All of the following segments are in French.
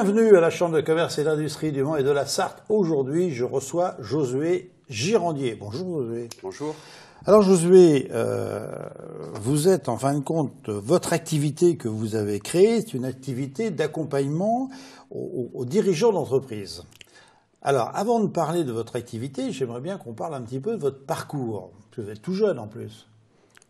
Bienvenue à la Chambre de commerce et d'industrie du Mans et de la Sarthe. Aujourd'hui, je reçois Josué Girandier. Bonjour Josué. Bonjour. Alors Josué, vous êtes en fin de compte, votre activité que vous avez créée, c'est une activité d'accompagnement aux dirigeants d'entreprise. Alors, avant de parler de votre activité, j'aimerais bien qu'on parle un petit peu de votre parcours. Vous êtes tout jeune en plus.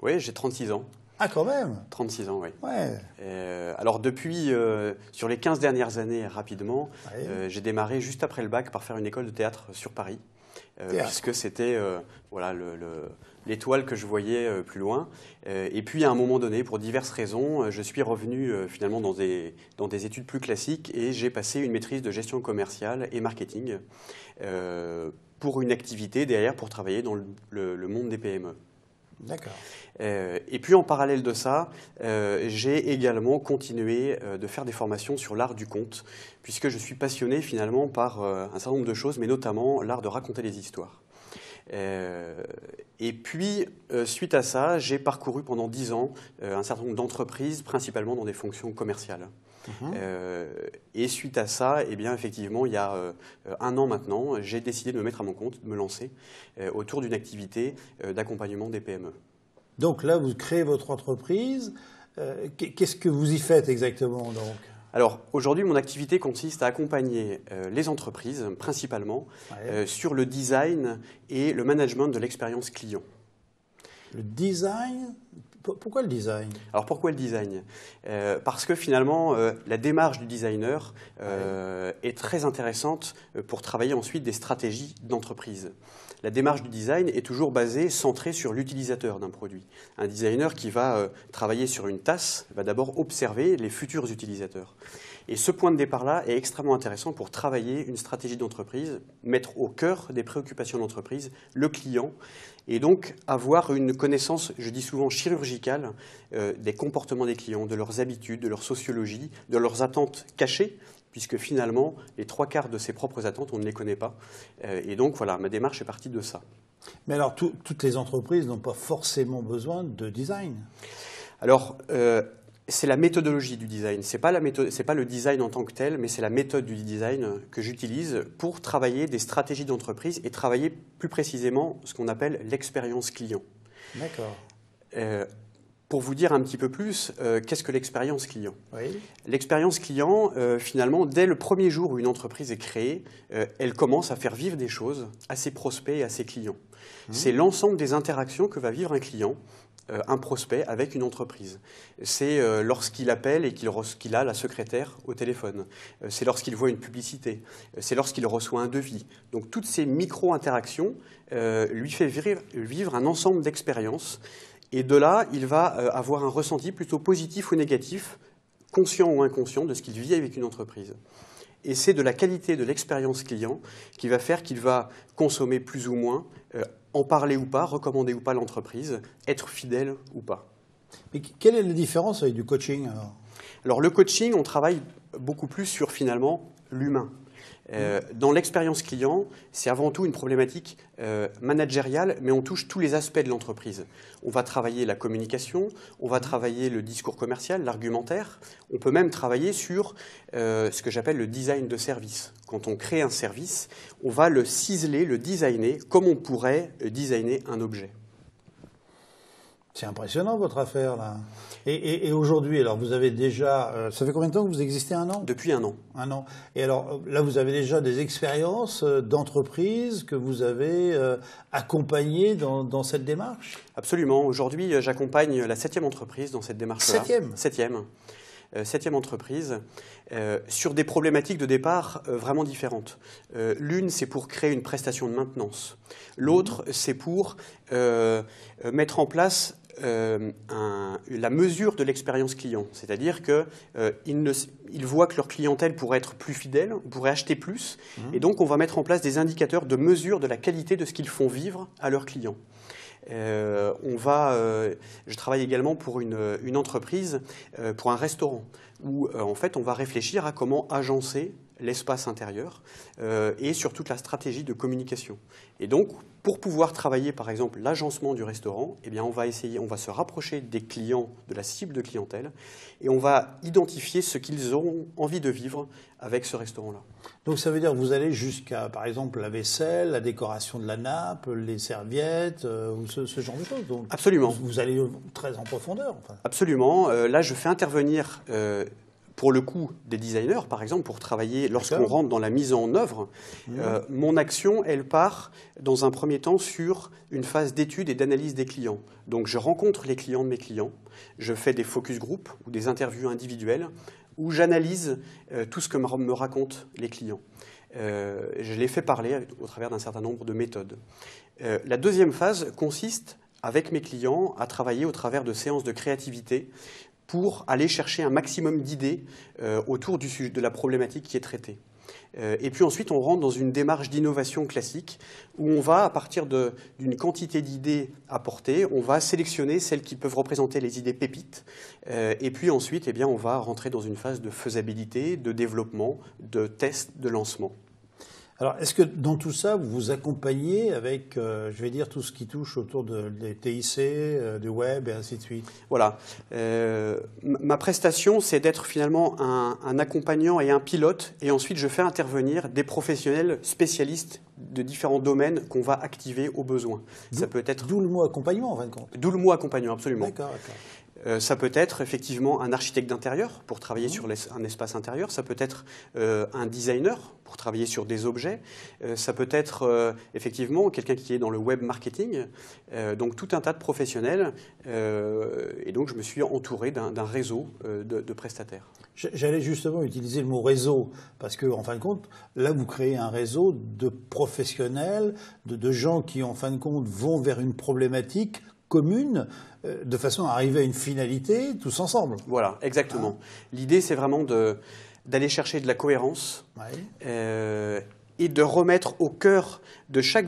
Oui, j'ai 36 ans. Ah, quand même. 36 ans, oui. Ouais. Alors depuis, sur les 15 dernières années, rapidement, Ouais. j'ai démarré juste après le bac par faire une école de théâtre sur Paris, puisque c'était voilà, l'étoile que je voyais plus loin. Et puis à un moment donné, pour diverses raisons, je suis revenu finalement dans des études plus classiques et j'ai passé une maîtrise de gestion commerciale et marketing pour une activité derrière, pour travailler dans le monde des PME. D'accord. Et puis en parallèle de ça, j'ai également continué de faire des formations sur l'art du conte, puisque je suis passionné finalement par un certain nombre de choses, mais notamment l'art de raconter des histoires. Et puis, suite à ça, j'ai parcouru pendant 10 ans un certain nombre d'entreprises, principalement dans des fonctions commerciales. Et suite à ça, eh bien, effectivement, il y a un an maintenant, j'ai décidé de me mettre à mon compte, de me lancer autour d'une activité d'accompagnement des PME. Donc là, vous créez votre entreprise. Qu'est-ce que vous y faites exactement donc ? Alors aujourd'hui, mon activité consiste à accompagner les entreprises, principalement, sur le design et le management de l'expérience client. Le design ? Pourquoi le design ? Alors pourquoi le design ? Parce que finalement, la démarche du designer est très intéressante pour travailler ensuite des stratégies d'entreprise. La démarche du design est toujours basée, centrée sur l'utilisateur d'un produit. Un designer qui va travailler sur une tasse va d'abord observer les futurs utilisateurs. Et ce point de départ-là est extrêmement intéressant pour travailler une stratégie d'entreprise, mettre au cœur des préoccupations de l'entreprise le client, et donc avoir une connaissance, je dis souvent chirurgicale, des comportements des clients, de leurs habitudes, de leur sociologie, de leurs attentes cachées, puisque finalement, les 3/4 de ses propres attentes, on ne les connaît pas. Et donc voilà, ma démarche est partie de ça. Mais alors, toutes les entreprises n'ont pas forcément besoin de design. Alors, c'est la méthodologie du design. C'est pas le design en tant que tel, mais c'est la méthode du design que j'utilise pour travailler des stratégies d'entreprise et travailler plus précisément ce qu'on appelle l'expérience client. D'accord. Pour vous dire un petit peu plus, qu'est-ce que l'expérience client ? Oui. L'expérience client, finalement, dès le premier jour où une entreprise est créée, elle commence à faire vivre des choses à ses prospects et à ses clients. C'est l'ensemble des interactions que va vivre un client, un prospect avec une entreprise. C'est lorsqu'il appelle et qu'il a la secrétaire au téléphone. C'est lorsqu'il voit une publicité. C'est lorsqu'il reçoit un devis. Donc toutes ces micro-interactions lui fait vivre un ensemble d'expériences. Et de là, il va avoir un ressenti plutôt positif ou négatif, conscient ou inconscient, de ce qu'il vit avec une entreprise. Et c'est de la qualité de l'expérience client qui va faire qu'il va consommer plus ou moins, en parler ou pas, recommander ou pas l'entreprise, être fidèle ou pas. Mais quelle est la différence avec du coaching alors ? Alors le coaching, on travaille beaucoup plus sur finalement l'humain. Dans l'expérience client, c'est avant tout une problématique managériale, mais on touche tous les aspects de l'entreprise. On va travailler la communication, on va travailler le discours commercial, l'argumentaire. On peut même travailler sur ce que j'appelle le design de service. Quand on crée un service, on va le ciseler, le designer, comme on pourrait designer un objet. C'est impressionnant votre affaire là. Et aujourd'hui, alors vous avez déjà, ça fait combien de temps que vous existez ? Un an ? Depuis un an. Un an. Et alors là, vous avez déjà des expériences d'entreprise que vous avez accompagnées dans cette démarche ? Absolument. Aujourd'hui, j'accompagne la 7e entreprise dans cette démarche-là. 7e ? 7e. 7e entreprise, sur des problématiques de départ vraiment différentes. L'une, c'est pour créer une prestation de maintenance. L'autre, c'est pour mettre en place la mesure de l'expérience client. C'est-à-dire qu'ils voient que leur clientèle pourrait être plus fidèle, pourrait acheter plus. Et donc, on va mettre en place des indicateurs de mesure de la qualité de ce qu'ils font vivre à leurs clients. Je travaille également pour une entreprise, pour un restaurant, où en fait on va réfléchir à comment agencer l'espace intérieur et sur toute la stratégie de communication. Et donc, pour pouvoir travailler, par exemple, l'agencement du restaurant, eh bien, on va se rapprocher des clients, de la cible de clientèle, et on va identifier ce qu'ils auront envie de vivre avec ce restaurant-là. Donc ça veut dire que vous allez jusqu'à, par exemple, la vaisselle, la décoration de la nappe, les serviettes, ou ce genre de choses. Donc, absolument. Vous allez très en profondeur. Enfin. Absolument. Là, je fais intervenir... pour le coup, des designers, par exemple, pour travailler, lorsqu'on rentre dans la mise en œuvre, mon action, elle part dans un premier temps sur une phase d'étude et d'analyse des clients. Donc, je rencontre les clients de mes clients, je fais des focus group ou des interviews individuelles où j'analyse tout ce que me racontent les clients. Je les fais parler au travers d'un certain nombre de méthodes. La deuxième phase consiste, avec mes clients, à travailler au travers de séances de créativité pour aller chercher un maximum d'idées autour de la problématique qui est traitée. Et puis ensuite, on rentre dans une démarche d'innovation classique où on va, à partir d'une quantité d'idées apportées, on va sélectionner celles qui peuvent représenter les idées pépites. Et puis ensuite, eh bien, on va rentrer dans une phase de faisabilité, de développement, de test, de lancement. Alors, est-ce que dans tout ça, vous vous accompagnez avec, je vais dire, tout ce qui touche autour des TIC, du web et ainsi de suite? Voilà. Ma prestation, c'est d'être finalement un accompagnant et un pilote, et ensuite je fais intervenir des professionnels spécialistes de différents domaines qu'on va activer au besoin. Ça peut être... D'où le mot accompagnement, en fin de compte. D'où le mot accompagnant, absolument. D'accord. Ça peut être effectivement un architecte d'intérieur pour travailler sur un espace intérieur. Ça peut être un designer pour travailler sur des objets. Ça peut être effectivement quelqu'un qui est dans le web marketing. Donc tout un tas de professionnels. Et donc je me suis entouré d'un réseau de prestataires. J'allais justement utiliser le mot réseau, parce que, en fin de compte, là, vous créez un réseau de professionnels, de gens qui, en fin de compte, vont vers une problématique commune, de façon à arriver à une finalité tous ensemble. Voilà, exactement. L'idée, c'est vraiment d'aller chercher de la cohérence et de remettre au cœur de chaque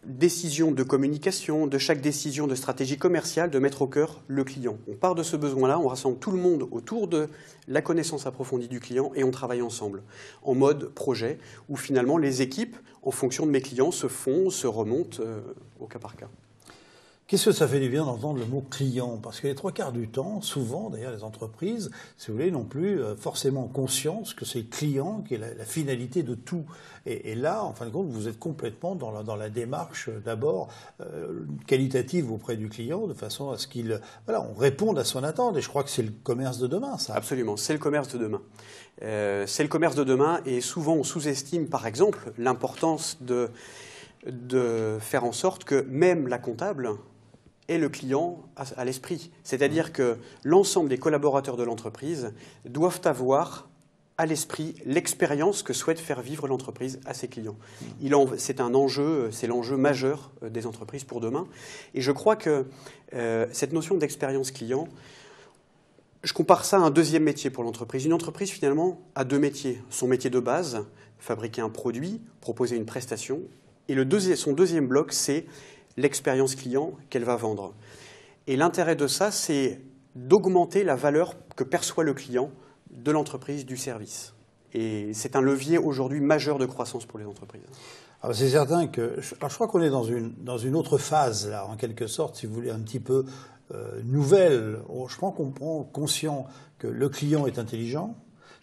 décision de communication, de chaque décision de stratégie commerciale, de mettre au cœur le client. On part de ce besoin-là, on rassemble tout le monde autour de la connaissance approfondie du client et on travaille ensemble, en mode projet, où finalement les équipes, en fonction de mes clients, se remontent au cas par cas. Qu'est-ce que ça fait du bien d'entendre le mot client? Parce que les trois quarts du temps, souvent, d'ailleurs, les entreprises, si vous voulez, n'ont plus forcément conscience que c'est le client qui est la finalité de tout. Et là, en fin de compte, vous êtes complètement dans la démarche, d'abord, qualitative auprès du client, de façon à ce on réponde à son attente. Et je crois que c'est le commerce de demain, ça. Absolument, c'est le commerce de demain. C'est le commerce de demain et souvent on sous-estime, par exemple, l'importance de faire en sorte que même la comptable et le client à l'esprit. C'est-à-dire que l'ensemble des collaborateurs de l'entreprise doivent avoir à l'esprit l'expérience que souhaite faire vivre l'entreprise à ses clients. C'est un enjeu, c'est l'enjeu majeur des entreprises pour demain. Et je crois que cette notion d'expérience client, je compare ça à un deuxième métier pour l'entreprise. Une entreprise, finalement, a deux métiers. Son métier de base, fabriquer un produit, proposer une prestation. Et son deuxième bloc, c'est l'expérience client qu'elle va vendre. Et l'intérêt de ça, c'est d'augmenter la valeur que perçoit le client de l'entreprise, du service. Et c'est un levier aujourd'hui majeur de croissance pour les entreprises. Alors c'est certain que... je crois qu'on est dans une autre phase, là, en quelque sorte, si vous voulez, un petit peu nouvelle. Je crois qu'on prend conscience que le client est intelligent.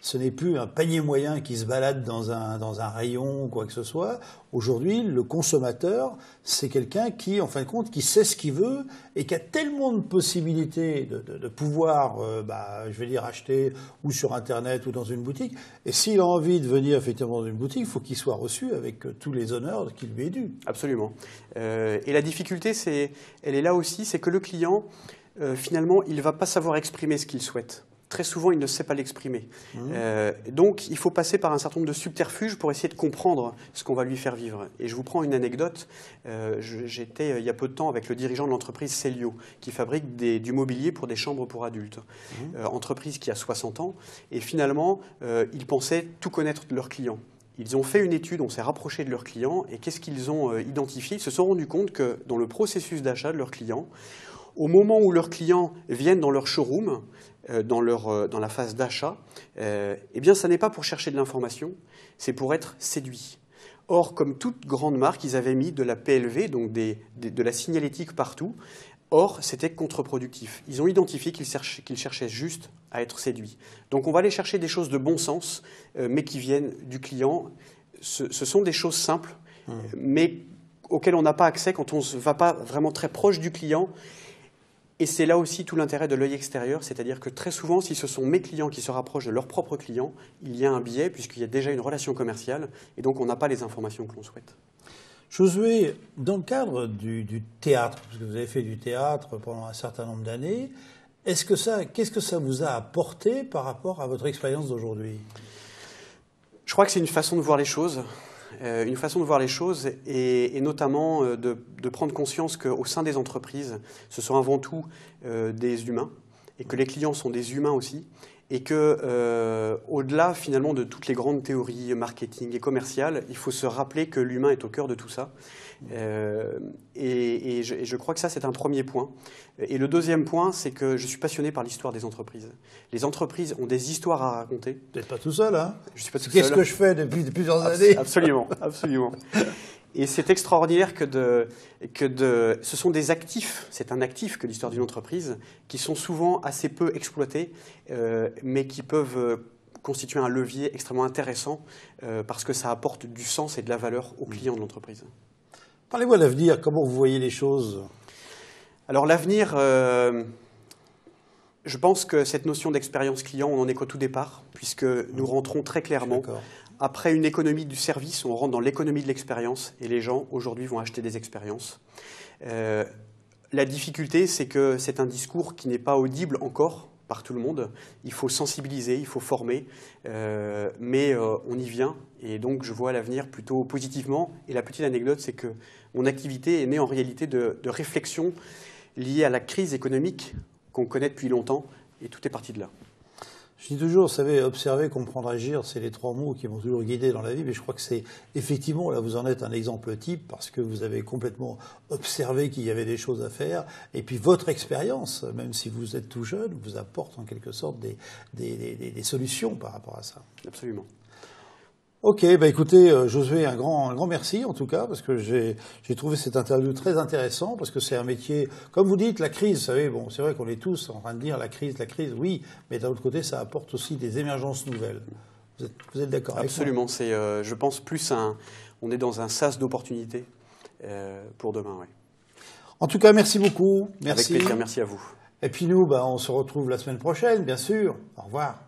Ce n'est plus un panier moyen qui se balade dans un rayon ou quoi que ce soit. Aujourd'hui, le consommateur, c'est quelqu'un qui, en fin de compte, qui sait ce qu'il veut et qui a tellement de possibilités de pouvoir, je vais dire, acheter ou sur Internet ou dans une boutique. Et s'il a envie de venir effectivement dans une boutique, il faut qu'il soit reçu avec tous les honneurs qui lui est dû. Absolument. Et la difficulté, elle est là aussi, c'est que le client, finalement, il ne va pas savoir exprimer ce qu'il souhaite. Très souvent, il ne sait pas l'exprimer. Donc, il faut passer par un certain nombre de subterfuges pour essayer de comprendre ce qu'on va lui faire vivre. Et je vous prends une anecdote. J'étais, il y a peu de temps, avec le dirigeant de l'entreprise Célio, qui fabrique du mobilier pour des chambres pour adultes. Entreprise qui a 60 ans. Et finalement, ils pensaient tout connaître de leurs clients. Ils ont fait une étude, on s'est rapproché de leurs clients. Et qu'est-ce qu'ils ont identifié? Ils se sont rendus compte que dans le processus d'achat de leurs clients, Au moment où leurs clients viennent dans leur showroom, dans la phase d'achat, eh bien, ça n'est pas pour chercher de l'information, c'est pour être séduit. Or, comme toute grande marque, ils avaient mis de la PLV, donc de la signalétique partout. Or, c'était contre-productif. Ils ont identifié qu'ils cherchaient juste à être séduits. Donc, on va aller chercher des choses de bon sens, mais qui viennent du client. Ce sont des choses simples, mais auxquelles on n'a pas accès quand on ne va pas vraiment très proche du client. Et c'est là aussi tout l'intérêt de l'œil extérieur, c'est-à-dire que très souvent, si ce sont mes clients qui se rapprochent de leurs propres clients, il y a un biais puisqu'il y a déjà une relation commerciale et donc on n'a pas les informations que l'on souhaite. Josué, dans le cadre du théâtre, parce que vous avez fait du théâtre pendant un certain nombre d'années, qu'est-ce que ça vous a apporté par rapport à votre expérience d'aujourd'hui? Je crois que c'est une façon de voir les choses. Et notamment de prendre conscience qu'au sein des entreprises, ce sont avant tout des humains et que les clients sont des humains aussi et que au-delà finalement de toutes les grandes théories marketing et commerciales, il faut se rappeler que l'humain est au cœur de tout ça. Et je crois que ça, c'est un premier point. Et le deuxième point, c'est que je suis passionné par l'histoire des entreprises. Les entreprises ont des histoires à raconter. Vous n'êtes pas tout seul, hein? Je suis pas tout seul. Qu'est-ce que je fais depuis plusieurs années? Absolument, absolument. Et c'est extraordinaire ce sont des actifs, c'est un actif que l'histoire d'une entreprise, qui sont souvent assez peu exploités, mais qui peuvent constituer un levier extrêmement intéressant parce que ça apporte du sens et de la valeur aux clients de l'entreprise. Parlez-moi de l'avenir, comment vous voyez les choses? Alors l'avenir, je pense que cette notion d'expérience client, on en est qu'au tout départ, puisque nous rentrons très clairement. Après une économie du service, on rentre dans l'économie de l'expérience et les gens, aujourd'hui, vont acheter des expériences. La difficulté, c'est que c'est un discours qui n'est pas audible encore par tout le monde. Il faut sensibiliser, il faut former, mais on y vient. Et donc, je vois l'avenir plutôt positivement. Et la petite anecdote, c'est que mon activité est née en réalité de réflexions liées à la crise économique qu'on connaît depuis longtemps. Et tout est parti de là. Je dis toujours, vous savez, observer, comprendre, agir, c'est les trois mots qui m'ont toujours guidé dans la vie, mais je crois que c'est effectivement, là vous en êtes un exemple type, parce que vous avez complètement observé qu'il y avait des choses à faire, et puis votre expérience, même si vous êtes tout jeune, vous apporte en quelque sorte des solutions par rapport à ça. Absolument. Ok, bah écoutez, Josué, un grand merci en tout cas, parce que j'ai trouvé cette interview très intéressant, parce que c'est un métier, comme vous dites, la crise, vous savez, bon, c'est vrai qu'on est tous en train de dire la crise, oui, mais d'un autre côté, ça apporte aussi des émergences nouvelles. Vous êtes d'accord avec moi? Absolument, c'est, je pense, on est dans un sas d'opportunités pour demain, oui. En tout cas, merci beaucoup. Merci. Avec plaisir, merci à vous. Et puis nous, bah, on se retrouve la semaine prochaine, bien sûr. Au revoir.